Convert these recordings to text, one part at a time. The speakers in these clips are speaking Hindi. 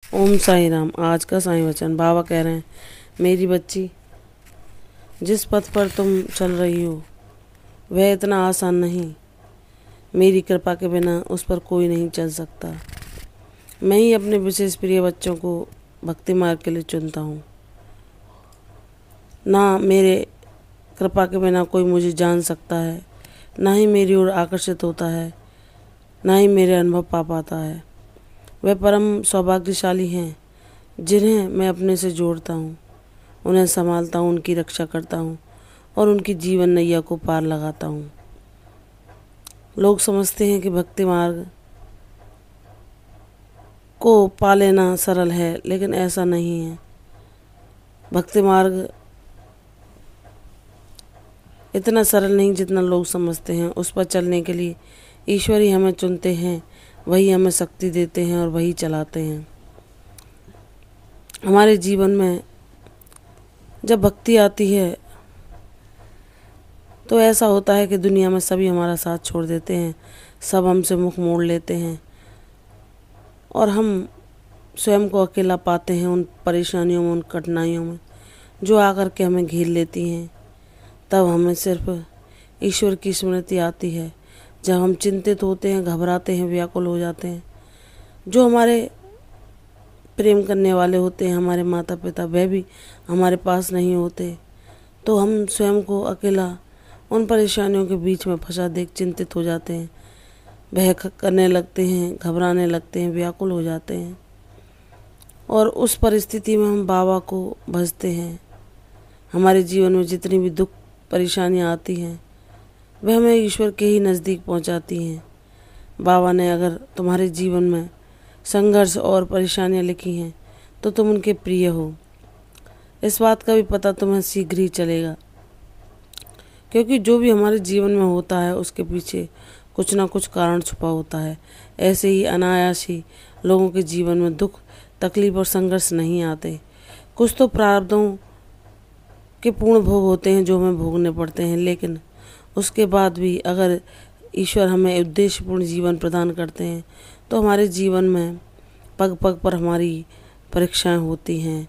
ओम साई राम। आज का साईं वचन बाबा कह रहे हैं, मेरी बच्ची, जिस पथ पर तुम चल रही हो वह इतना आसान नहीं। मेरी कृपा के बिना उस पर कोई नहीं चल सकता। मैं ही अपने विशेष प्रिय बच्चों को भक्ति मार्ग के लिए चुनता हूँ। ना मेरे कृपा के बिना कोई मुझे जान सकता है, ना ही मेरी ओर आकर्षित होता है, ना ही मेरे अनुभव पा पाता है। वे परम सौभाग्यशाली हैं जिन्हें मैं अपने से जोड़ता हूँ, उन्हें संभालता हूँ, उनकी रक्षा करता हूँ और उनकी जीवन नैया को पार लगाता हूँ। लोग समझते हैं कि भक्ति मार्ग को पा लेना सरल है, लेकिन ऐसा नहीं है। भक्ति मार्ग इतना सरल नहीं जितना लोग समझते हैं। उस पर चलने के लिए ईश्वर ही हमें चुनते हैं, वही हमें शक्ति देते हैं और वही चलाते हैं। हमारे जीवन में जब भक्ति आती है तो ऐसा होता है कि दुनिया में सभी हमारा साथ छोड़ देते हैं, सब हमसे मुख मोड़ लेते हैं और हम स्वयं को अकेला पाते हैं उन परेशानियों में, उन कठिनाइयों में जो आकर के हमें घेर लेती हैं। तब हमें सिर्फ ईश्वर की स्मृति आती है। जब हम चिंतित होते हैं, घबराते हैं, व्याकुल हो जाते हैं, जो हमारे प्रेम करने वाले होते हैं, हमारे माता पिता, वह भी हमारे पास नहीं होते, तो हम स्वयं को अकेला उन परेशानियों के बीच में फंसा देख चिंतित हो जाते हैं, भय करने लगते हैं, घबराने लगते हैं, व्याकुल हो जाते हैं और उस परिस्थिति में हम बाबा को भजते हैं। हमारे जीवन में जितनी भी दुख परेशानियाँ आती हैं वह हमें ईश्वर के ही नज़दीक पहुंचाती हैं। बाबा ने अगर तुम्हारे जीवन में संघर्ष और परेशानियाँ लिखी हैं तो तुम उनके प्रिय हो, इस बात का भी पता तुम्हें शीघ्र ही चलेगा, क्योंकि जो भी हमारे जीवन में होता है उसके पीछे कुछ ना कुछ कारण छुपा होता है। ऐसे ही अनायास ही लोगों के जीवन में दुख, तकलीफ और संघर्ष नहीं आते। कुछ तो प्रारब्धों के पूर्ण भोग होते हैं जो हमें भोगने पड़ते हैं, लेकिन उसके बाद भी अगर ईश्वर हमें उद्देश्यपूर्ण जीवन प्रदान करते हैं तो हमारे जीवन में पग पग पर हमारी परीक्षाएं होती हैं।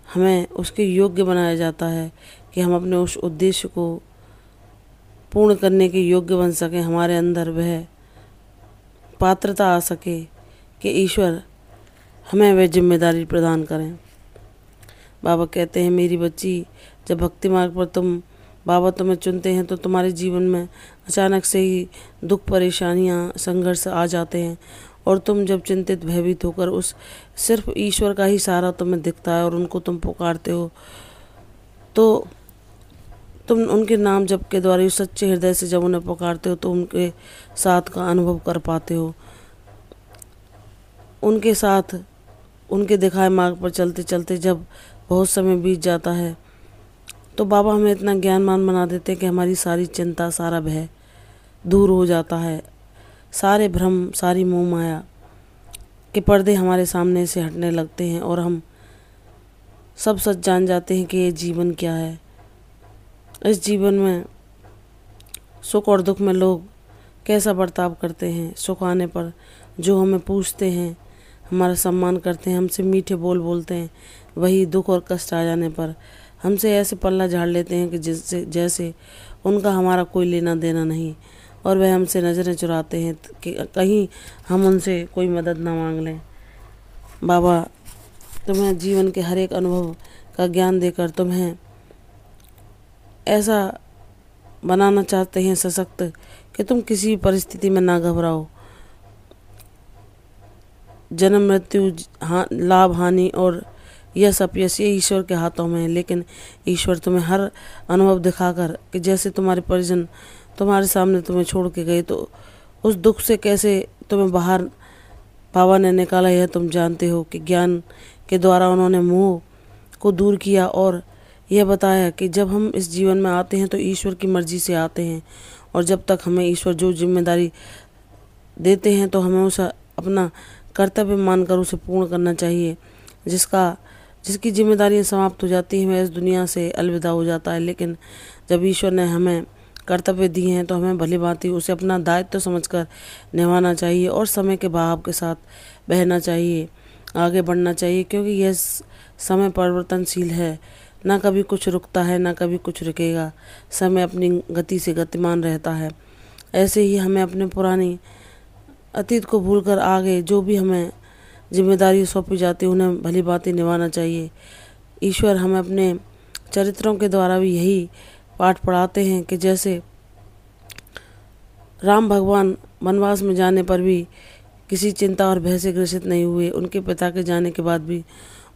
हमें उसके योग्य बनाया जाता है कि हम अपने उस उद्देश्य को पूर्ण करने के योग्य बन सकें, हमारे अंदर वह पात्रता आ सके कि ईश्वर हमें वह जिम्मेदारी प्रदान करें। बाबा कहते हैं, मेरी बच्ची, जब भक्ति मार्ग पर बाबा तुम्हें चुनते हैं तो तुम्हारे जीवन में अचानक से ही दुख, परेशानियाँ, संघर्ष आ जाते हैं और तुम जब चिंतित, भयभीत होकर उस सिर्फ ईश्वर का ही सहारा तुम्हें दिखता है और उनको तुम पुकारते हो, तो तुम उनके नाम जप के द्वारा सच्चे हृदय से जब उन्हें पुकारते हो तो उनके साथ का अनुभव कर पाते हो। उनके साथ, उनके दिखाए मार्ग पर चलते चलते जब बहुत समय बीत जाता है तो बाबा हमें इतना ज्ञानवान बना देते हैं कि हमारी सारी चिंता, सारा भय दूर हो जाता है। सारे भ्रम, सारी मोह माया के पर्दे हमारे सामने से हटने लगते हैं और हम सब सच जान जाते हैं कि ये जीवन क्या है। इस जीवन में सुख और दुख में लोग कैसा बर्ताव करते हैं। सुख आने पर जो हमें पूछते हैं, हमारा सम्मान करते हैं, हमसे मीठे बोल बोलते हैं, वही दुख और कष्ट आ जाने पर हमसे ऐसे पल्ला झाड़ लेते हैं कि जैसे उनका हमारा कोई लेना देना नहीं, और वह हमसे नज़रें चुराते हैं कि कहीं हम उनसे कोई मदद ना मांग लें। बाबा तुम्हें जीवन के हर एक अनुभव का ज्ञान देकर तुम्हें ऐसा बनाना चाहते हैं सशक्त कि तुम किसी परिस्थिति में ना घबराओ। जन्म, मृत्यु, लाभ, हानि और यश, अपयश, ये ईश्वर के हाथों में है, लेकिन ईश्वर तुम्हें हर अनुभव दिखाकर कि जैसे तुम्हारे परिजन तुम्हारे सामने तुम्हें छोड़ के गए तो उस दुख से कैसे तुम्हें बाहर बाबा ने निकाला, यह तुम जानते हो कि ज्ञान के द्वारा उन्होंने मोह को दूर किया और यह बताया कि जब हम इस जीवन में आते हैं तो ईश्वर की मर्जी से आते हैं और जब तक हमें ईश्वर जो जिम्मेदारी देते हैं तो हमें उसे अपना कर्तव्य मानकर उसे पूर्ण करना चाहिए। जिसकी जिम्मेदारियां समाप्त हो जाती हैं वह इस दुनिया से अलविदा हो जाता है, लेकिन जब ईश्वर ने हमें कर्तव्य दिए हैं तो हमें भली भांति उसे अपना दायित्व समझकर निभाना चाहिए और समय के बहाव के साथ बहना चाहिए। आगे बढ़ना चाहिए, क्योंकि यह समय परिवर्तनशील है। ना कभी कुछ रुकता है, ना कभी कुछ रुकेगा। समय अपनी गति से गतिमान रहता है। ऐसे ही हमें अपने पुरानी अतीत को भूलकर आगे जो भी हमें जिम्मेदारी सौंपी जाती है उन्हें भली भांति निभाना चाहिए। ईश्वर हमें अपने चरित्रों के द्वारा भी यही पाठ पढ़ाते हैं कि जैसे राम भगवान वनवास में जाने पर भी किसी चिंता और भय से ग्रसित नहीं हुए। उनके पिता के जाने के बाद भी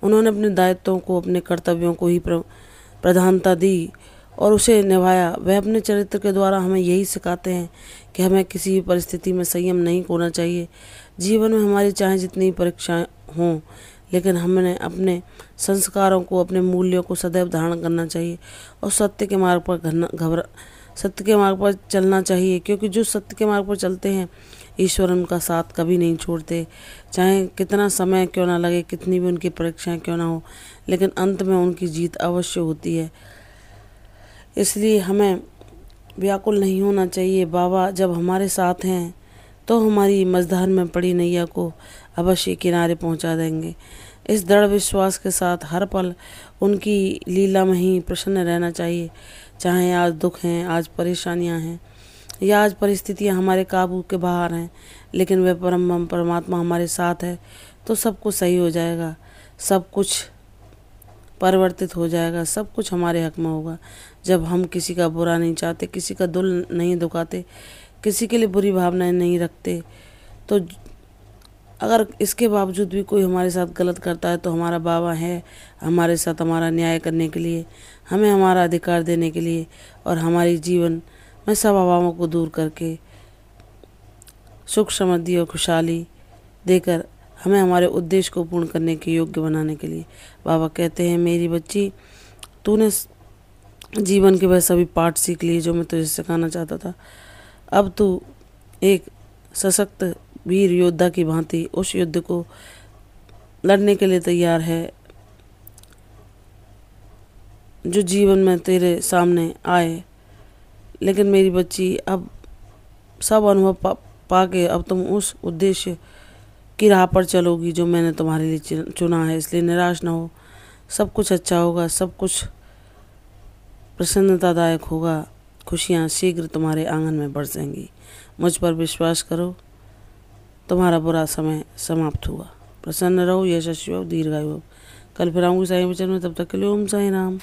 उन्होंने अपने दायित्वों को, अपने कर्तव्यों को ही प्रधानता दी और उसे निभाया। वह अपने चरित्र के द्वारा हमें यही सिखाते हैं कि हमें किसी भी परिस्थिति में संयम नहीं खोना चाहिए। जीवन में हमारी चाहे जितनी परीक्षाएं हों, लेकिन हमने अपने संस्कारों को, अपने मूल्यों को सदैव धारण करना चाहिए और सत्य के मार्ग पर चलना चाहिए, क्योंकि जो सत्य के मार्ग पर चलते हैं ईश्वर उनका साथ कभी नहीं छोड़ते। चाहे कितना समय क्यों ना लगे, कितनी भी उनकी परीक्षाएं क्यों ना हो, लेकिन अंत में उनकी जीत अवश्य होती है। इसलिए हमें व्याकुल नहीं होना चाहिए। बाबा जब हमारे साथ हैं तो हमारी मझधार में पड़ी नैया को अवश्य किनारे पहुंचा देंगे। इस दृढ़ विश्वास के साथ हर पल उनकी लीला में ही प्रसन्न रहना चाहिए। चाहे आज दुख हैं, आज परेशानियां हैं, या आज परिस्थितियां हमारे काबू के बाहर हैं, लेकिन वह परमात्मा हमारे साथ है तो सब कुछ सही हो जाएगा, सब कुछ परिवर्तित हो जाएगा, सब कुछ हमारे हक में होगा। जब हम किसी का बुरा नहीं चाहते, किसी का दिल नहीं दुखाते, किसी के लिए बुरी भावनाएं नहीं रखते, तो अगर इसके बावजूद भी कोई हमारे साथ गलत करता है तो हमारा बाबा है हमारे साथ, हमारा न्याय करने के लिए, हमें हमारा अधिकार देने के लिए और हमारी जीवन में सब अभावों को दूर करके सुख समृद्धि और खुशहाली देकर हमें हमारे उद्देश्य को पूर्ण करने के योग्य बनाने के लिए। बाबा कहते हैं, मेरी बच्ची, तूने जीवन के वह सभी पाठ सीख लिए जो मैं तुझे सिखाना चाहता था। अब तू एक सशक्त वीर योद्धा की भांति उस युद्ध को लड़ने के लिए तैयार है जो जीवन में तेरे सामने आए। लेकिन मेरी बच्ची, अब सब अनुभव पाके अब तुम उस उद्देश्य की राह पर चलोगी जो मैंने तुम्हारे लिए चुना है। इसलिए निराश न हो, सब कुछ अच्छा होगा, सब कुछ प्रसन्नतादायक होगा। खुशियाँ शीघ्र तुम्हारे आंगन में बरसेंगी। मुझ पर विश्वास करो, तुम्हारा बुरा समय समाप्त हुआ। प्रसन्न रहो, यशस्वी हो, दीर्घायु हो। कल फिर आऊँगी साईं वचन में, तब तक के लिए ओम साईं राम।